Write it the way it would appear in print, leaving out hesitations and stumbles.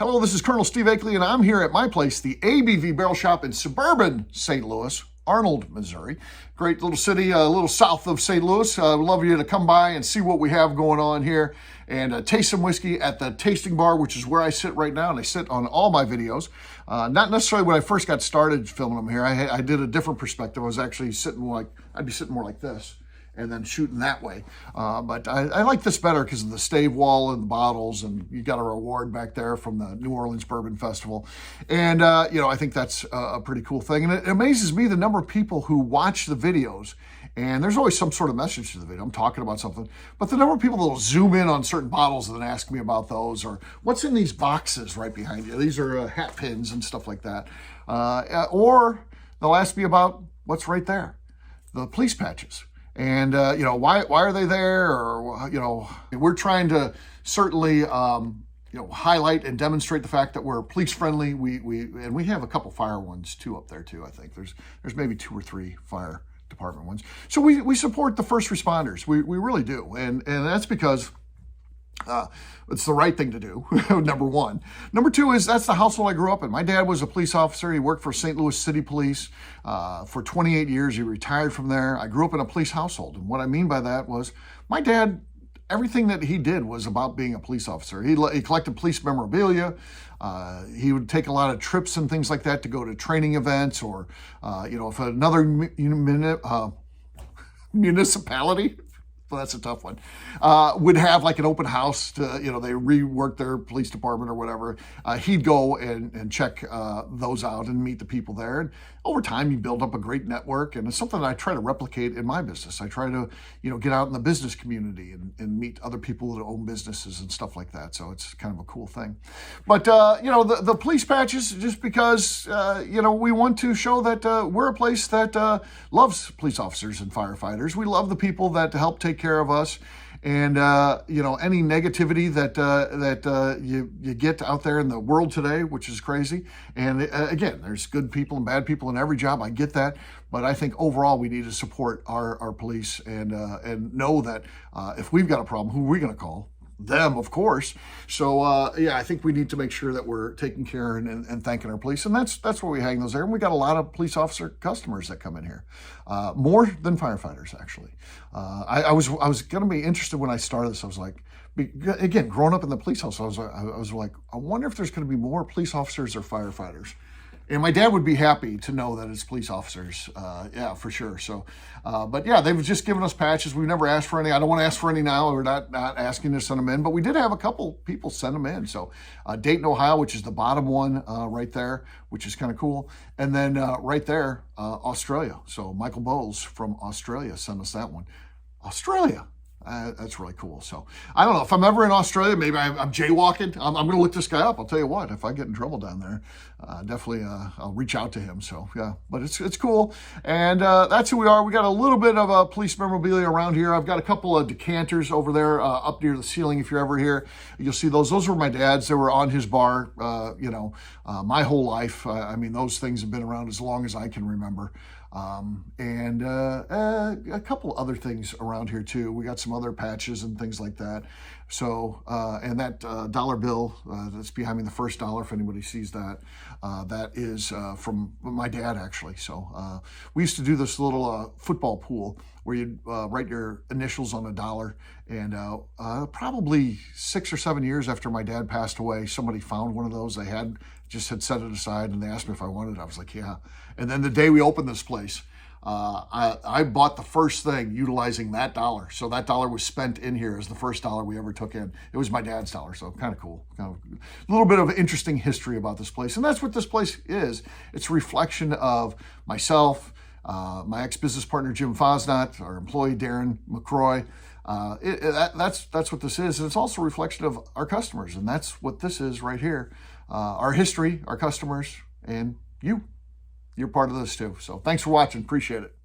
Hello, this is Colonel Steve Akley, and I'm here at my place, the ABV Barrel Shop in suburban St. Louis, Arnold, Missouri. Great little city, a little south of St. Louis. I'd love you to come by and see what we have going on here and taste some whiskey at the tasting bar, which is where I sit right now, and I sit on all my videos. Not necessarily when I first got started filming them here. I did a different perspective. I was actually sitting I'd be sitting more like this, and then shooting that way. But I like this better because of the stave wall and the bottles, and you got a reward back there from the New Orleans Bourbon Festival. And, I think that's a pretty cool thing. And it amazes me the number of people who watch the videos, and there's always some sort of message to the video. I'm talking about something, but the number of people that will zoom in on certain bottles and then ask me about those, or what's in these boxes right behind you. These are hat pins and stuff like that. Or they'll ask me about what's right there, the police patches. And, why are they there? Or, we're trying to certainly, highlight and demonstrate the fact that we're police friendly. We have a couple fire ones too up there too. I think there's maybe 2 or 3 fire department ones. So we support the first responders. We really do. And that's because it's the right thing to do, number one. Number two is that's the household I grew up in. My dad was a police officer. He worked for St. Louis City Police for 28 years. He retired from there. I grew up in a police household. And what I mean by that was my dad, everything that he did was about being a police officer. He collected police memorabilia. He would take a lot of trips and things like that to go to training events, or, if another municipality, well, that's a tough one, would have like an open house to, they rework their police department or whatever. He'd go and check those out and meet the people there. And over time, you build up a great network. And it's something that I try to replicate in my business. I try to, get out in the business community and meet other people that own businesses and stuff like that. So it's kind of a cool thing. But, the police patches, just because, we want to show that we're a place that loves police officers and firefighters. We love the people that help take care of us, and any negativity that you get out there in the world today, which is crazy. And again, there's good people and bad people in every job. I get that, but I think overall we need to support our police and know that if we've got a problem, who are we going to call? Them, of course. So I think we need to make sure that we're taking care and thanking our police, and that's where we hang those there. And we got a lot of police officer customers that come in here, more than firefighters actually. I was going to be interested when I started this. I was like, again, growing up in the police house, I was like, I wonder if there's going to be more police officers or firefighters. And my dad would be happy to know that it's police officers. For sure. So, they've just given us patches. We've never asked for any. I don't want to ask for any now. We're not asking to send them in, but we did have a couple people send them in. So, Dayton, Ohio, which is the bottom one right there, which is kind of cool. And then right there, Australia. So Michael Bowles from Australia sent us that one. Australia. That's really cool. So I don't know if I'm ever in Australia, maybe I'm jaywalking. I'm going to look this guy up. I'll tell you what, if I get in trouble down there, definitely I'll reach out to him. So yeah, but it's cool. And that's who we are. We got a little bit of police memorabilia around here. I've got a couple of decanters over there up near the ceiling. If you're ever here, you'll see those. Those were my dad's. They were on his bar, my whole life. Those things have been around as long as I can remember. And a couple other things around here too. We got some other patches and things like that. So, and that dollar bill that's behind me, the first dollar, if anybody sees that, that is from my dad actually. So we used to do this little football pool where you'd write your initials on a dollar. And probably 6 or 7 years after my dad passed away, somebody found one of those. They had set it aside, and they asked me if I wanted it. I was like, yeah. And then the day we opened this place, I bought the first thing utilizing that dollar. So that dollar was spent in here as the first dollar we ever took in. It was my dad's dollar, so kind of cool. Kind of a little bit of interesting history about this place. And that's what this place is. It's a reflection of myself, my ex-business partner, Jim Fosnot, our employee, Darren McCroy. That's what this is. And it's also a reflection of our customers. And that's what this is right here. Our history, our customers, and you. You're part of this too. So thanks for watching. Appreciate it.